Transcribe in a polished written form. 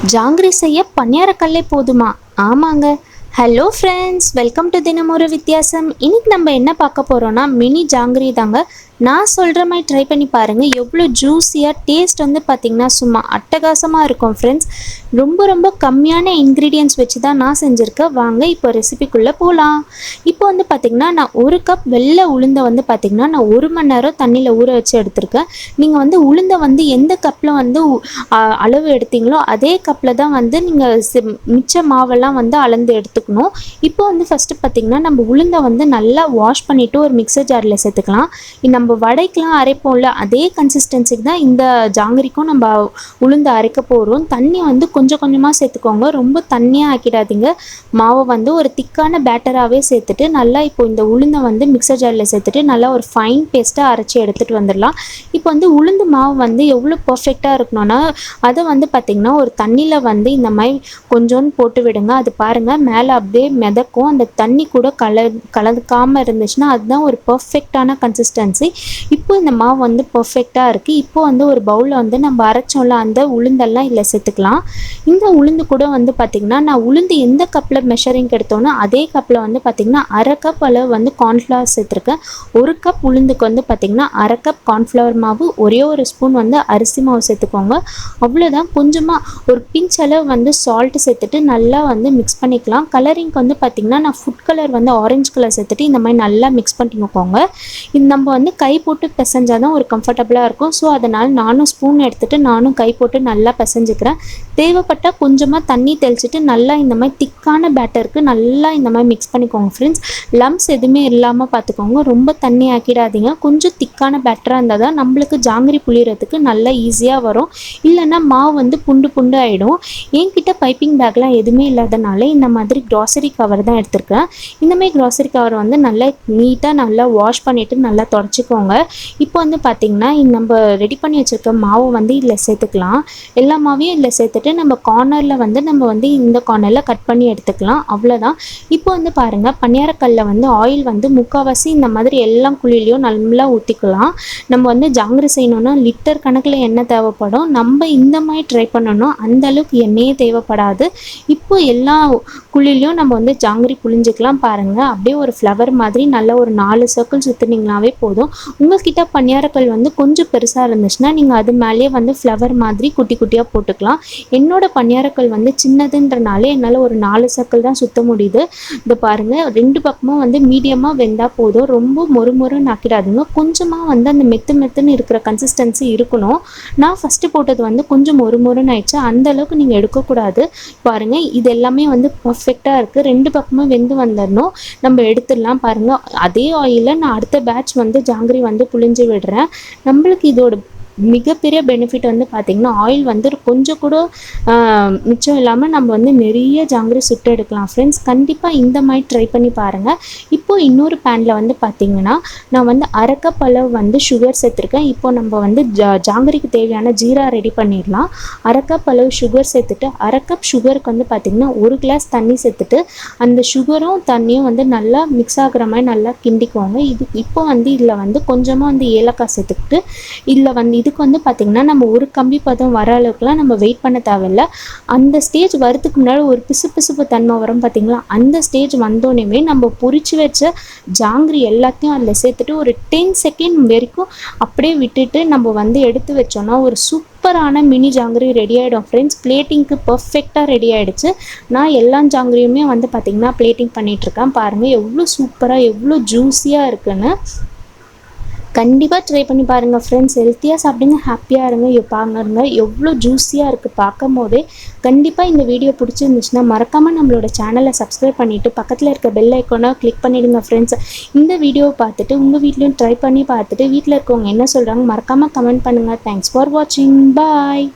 ஜாங்கிரி செய்ய பணியாரக்கல்லே போதுமா? ஆமாங்க. ஹலோ ஃப்ரெண்ட்ஸ், வெல்கம் டு தினம் ஒரு வித்தியாசம். இன்னைக்கு நம்ம என்ன பார்க்க போகிறோன்னா மினி ஜாங்கிரி தாங்க. நான் சொல்கிற மாதிரி ட்ரை பண்ணி பாருங்கள். எவ்வளோ ஜூஸியாக டேஸ்ட் வந்து பார்த்திங்கன்னா சும்மா அட்டகாசமாக இருக்கும் ஃப்ரெண்ட்ஸ். ரொம்ப ரொம்ப கம்மியான இன்க்ரீடியன்ட்ஸ் வச்சு தான் நான் செஞ்சுருக்கேன். வாங்க இப்போ ரெசிபிக்குள்ளே போகலாம். இப்போ வந்து பார்த்திங்கன்னா நான் ஒரு கப் வெள்ளை உளுந்தை வந்து பார்த்திங்கன்னா நான் 1 மணி நேரம் தண்ணியில் ஊற வச்சு எடுத்திருக்கேன். நீங்கள் வந்து உளுந்தை வந்து எந்த கப்பில் வந்து அளவு எடுத்தீங்களோ அதே கப்பில் தான் வந்து நீங்கள் மிச்ச மாவெல்லாம் வந்து அளந்து எடுத்துக்கணும். இப்போ வந்து ஃபஸ்ட்டு பார்த்திங்கன்னா நம்ம உளுந்தை வந்து நல்லா வாஷ் பண்ணிவிட்டு ஒரு மிக்சர் ஜாரில் சேர்த்துக்கலாம். நம்ம வடைக்கெலாம் அரைப்போம்ல அதே கன்சிஸ்டன்சிக்கு தான் இந்த ஜாங்கிரிக்கும் நம்ம உளுந்தை அரைக்க போகிறோம். தண்ணி வந்து கொஞ்சம் கொஞ்சமாக சேர்த்துக்கோங்க, ரொம்ப தண்ணியாக ஆக்கிடாதீங்க. மாவை வந்து ஒரு திக்கான பேட்டராகவே சேர்த்துட்டு நல்லா இப்போ இந்த உளுந்தை வந்து மிக்சர் ஜாரில் சேர்த்துட்டு நல்லா ஒரு ஃபைன் பேஸ்ட்டாக அரைச்சி எடுத்துகிட்டு வந்துடலாம். இப்போ வந்து உளுந்து மாவு வந்து எவ்வளோ பர்ஃபெக்டாக இருக்கணும்னா அதை வந்து பார்த்திங்கன்னா ஒரு தண்ணியில் வந்து இந்த மாதிரி கொஞ்சோன்னு போட்டு விடுங்க. அது பாருங்கள் மேலே அப்படியே மிதக்கும். அந்த தண்ணி கூட கலக்காமல் இருந்துச்சுன்னா அதுதான் ஒரு பர்ஃபெக்டான கன்சிஸ்டன்சி. இப்போ இந்த மாவு வந்து பர்ஃபெக்டாக இருக்குது. இப்போ வந்து ஒரு பவுலில் வந்து நம்ம அரைச்சோம்ல அந்த உளுந்தெல்லாம் இதில் சேர்த்துக்கலாம். இந்த உளுந்து கூட வந்து பார்த்திங்கன்னா நான் உளுந்து எந்த கப்பில் மெஷரிங் எடுத்தோன்னா அதே கப்பில் வந்து பார்த்திங்கன்னா அரை கப் அளவு வந்து கார்ன்ஃப்ளவர் சேர்த்துருக்கேன். 1 கப் உளுந்துக்கு வந்து பார்த்திங்கன்னா அரை கப் கார்ன்ஃப்ளவர் மாவு, ஒரே ஒரு ஸ்பூன் வந்து அரிசி மாவு சேர்த்துக்கோங்க. அவ்வளோதான். கொஞ்சமாக ஒரு பிஞ்ச் அளவு வந்து சால்ட்டு சேர்த்துட்டு நல்லா வந்து மிக்ஸ் பண்ணிக்கலாம். கலரிங்க்கு வந்து பார்த்திங்கன்னா நான் ஃபுட் கலர் வந்து ஆரஞ்சு கலர் சேர்த்துட்டு இந்த மாதிரி நல்லா மிக்ஸ் பண்ணிக்கோங்க. இது நம்ம வந்து கை போட்டு பிசைஞ்சால் தான் ஒரு கம்ஃபர்டபுளாக இருக்கும். ஸோ அதனால் நானும் ஸ்பூன் எடுத்துகிட்டு நானும் கை போட்டு நல்லா பிசைஞ்சிக்கிறேன். தேவைப்பட்டால் கொஞ்சமாக தண்ணி தெளிச்சிட்டு நல்லா இந்த மாதிரி திக்கான பேட்டருக்கு நல்லா இந்த மாதிரி மிக்ஸ் பண்ணிக்கோங்க ஃப்ரெண்ட்ஸ். லம்ஸ் எதுவுமே இல்லாமல் பார்த்துக்கோங்க. ரொம்ப தண்ணி ஆக்கிடாதீங்க. கொஞ்சம் திக்கான பேட்டராக இருந்தால் தான் நம்மளுக்கு ஜாங்கிரி புளியறதுக்கு நல்லா ஈஸியாக வரும். இல்லைன்னா மாவு வந்து புண்டு புண்டு ஆகிடும். என்கிட்ட பைப்பிங் பேக்லாம் எதுவுமே இல்லாதனால இந்த மாதிரி க்ராசரி கவர் தான் எடுத்திருக்கேன். இந்தமாதிரி க்ராசரி கவர் வந்து நல்லா நீட்டாக நல்லா வாஷ் பண்ணிவிட்டு நல்லா தொடச்சிக்கோங்க. இப்போ வந்து பார்த்திங்கன்னா நம்ம ரெடி பண்ணி வச்சுருக்க மாவு வந்து இதில் சேர்த்துக்கலாம். எல்லா மாவையும் இதில் சேர்த்துட்டு நம்ம கார்னரில் வந்து நம்ம வந்து இந்த கார்னரில் கட் பண்ணி எடுத்துக்கலாம். அவ்வளோதான். இப்போ வந்து பாருங்கள் பணியாரக்கல்லில் வந்து ஆயில் வந்து முக்கால்வாசி இந்த மாதிரி எல்லா குழிலையும் நல்லா ஊற்றிக்கலாம். நம்ம வந்து ஜாங்கிரி செய்யணுன்னா லிட்டர் கணக்கில் எண்ணெய் தேவைப்படும். நம்ம இந்த மாதிரி ட்ரை பண்ணணும், அந்த அளவுக்கு எண்ணெயே தேவைப்படாது. இப்போ எல்லா குழிலையும் நம்ம வந்து ஜாங்கிரி புழிஞ்சிக்கலாம். பாருங்கள் அப்படியே ஒரு ஃப்ளவர் மாதிரி நல்லா ஒரு 4 சர்க்கிள் சுற்றுனீங்களாவே போதும். உங்கள்கிட்ட பணியாரக்கல் வந்து கொஞ்சம் பெருசாக இருந்துச்சுன்னா நீங்கள் அது மேலேயே வந்து ஃப்ளவர் மாதிரி குட்டி குட்டியாக போட்டுக்கலாம். என்னோட பணியாரக்கல் வந்து சின்னதுன்றனால என்னால் ஒரு 4 சர்க்கிள் தான் சுற்ற முடியுது. இது பாருங்கள் 2 பக்கமும் வந்து மீடியமாக வெந்தால் போதும். ரொம்ப மொறுமொறுன்னு ஆக்கிடாதுங்க. கொஞ்சமாக வந்து அந்த மெத்துன்னு இருக்கிற கன்சிஸ்டன்சி இருக்கணும். நான் ஃபஸ்ட்டு போட்டது வந்து கொஞ்சம் மொறுமொறுன்னு ஆயிடுச்சு. அந்த அளவுக்கு நீங்கள் எடுக்கக்கூடாது. பாருங்கள் இது எல்லாமே வந்து பர்ஃபெக்டாக இருக்குது. 2 பக்கமும் வெந்து வந்துடணும். நம்ம எடுத்துடலாம். பாருங்கள் அதே ஆயிலில் நான் அடுத்த பேட்ச் வந்து ஜாங்கிரி வந்து புழிஞ்சு விடுறேன். நம்மளுக்கு இதோட மிகப்பெரிய பெனிஃபிட் வந்து பார்த்திங்கன்னா ஆயில் வந்து கொஞ்சம் கூட மிச்சம் இல்லாமல் நம்ம வந்து நிறைய ஜாங்கிரி சுட்டு எடுக்கலாம் ஃப்ரெண்ட்ஸ். கண்டிப்பாக இந்த மாதிரி ட்ரை பண்ணி பாருங்கள். இப்போது இன்னொரு பேனில் வந்து பார்த்திங்கன்னா நான் வந்து அரை கப் அளவு வந்து சுகர் சேர்த்துருக்கேன். இப்போ நம்ம வந்து ஜாங்கிரிக்கு தேவையான ஜீரா ரெடி பண்ணிடலாம். அரை கப் அளவு சுகர் சேர்த்துட்டு அரை கப் சுகருக்கு வந்து பார்த்திங்கன்னா 1 கிளாஸ் தண்ணி சேர்த்துட்டு அந்த சுகரும் தண்ணியும் வந்து நல்லா மிக்ஸ் ஆகுற மாதிரி நல்லா கிண்டிக்குவாங்க. இப்போ வந்து இதில் வந்து கொஞ்சமாக வந்து ஏலக்காய் சேர்த்துக்கிட்டு இதில் வந்து இதுக்கு வந்து பார்த்திங்கன்னா நம்ம ஒரு கம்பி பதம் வர அளவுக்குலாம் நம்ம வெயிட் பண்ண தேவையில்லை. அந்த ஸ்டேஜ் வரதுக்கு முன்னாடி ஒரு பிசுப்பு தன்மை வரும் பார்த்திங்களா, அந்த ஸ்டேஜ் வந்தோடனே நம்ம பொரிச்சு வச்ச ஜாங்கிரி எல்லாத்தையும் அதில் சேர்த்துட்டு ஒரு 10 செகண்ட் வரைக்கும் அப்படியே விட்டுட்டு நம்ம வந்து எடுத்து வச்சோன்னா ஒரு சூப்பரான மினி ஜாங்கிரி ரெடி ஆகிடும் ஃப்ரெண்ட்ஸ். பிளேட்டிங்க்கு பர்ஃபெக்டாக ரெடி ஆகிடுச்சு. நான் எல்லா ஜாங்கிரியுமே வந்து பார்த்திங்கன்னா பிளேட்டிங் பண்ணிகிட்ருக்கேன். பாருங்கள் எவ்வளோ சூப்பராக எவ்வளோ ஜூஸியாக இருக்குன்னு. கண்டிப்பாக ட்ரை பண்ணி பாருங்கள் ஃப்ரெண்ட்ஸ். ஹெல்த்தியாக சாப்பிடுங்க, ஹாப்பியாக இருங்க. பாருங்க எவ்வளோ ஜூஸியாக இருக்குது பார்க்கும் போதே. கண்டிப்பாக இந்த வீடியோ பிடிச்சிருந்துச்சுன்னா மறக்காமல் நம்மளோட சேனலை சப்ஸ்கிரைப் பண்ணிவிட்டு பக்கத்தில் இருக்க பெல் ஐக்கானை கிளிக் பண்ணிவிடுங்க ஃப்ரெண்ட்ஸ். இந்த வீடியோவை பார்த்துட்டு உங்கள் வீட்லேயும் ட்ரை பண்ணி பார்த்துட்டு வீட்டில் இருக்கவங்க என்ன சொல்கிறாங்க மறக்காமல் கமெண்ட் பண்ணுங்கள். தேங்க்ஸ் ஃபார் வாட்சிங். பாய்.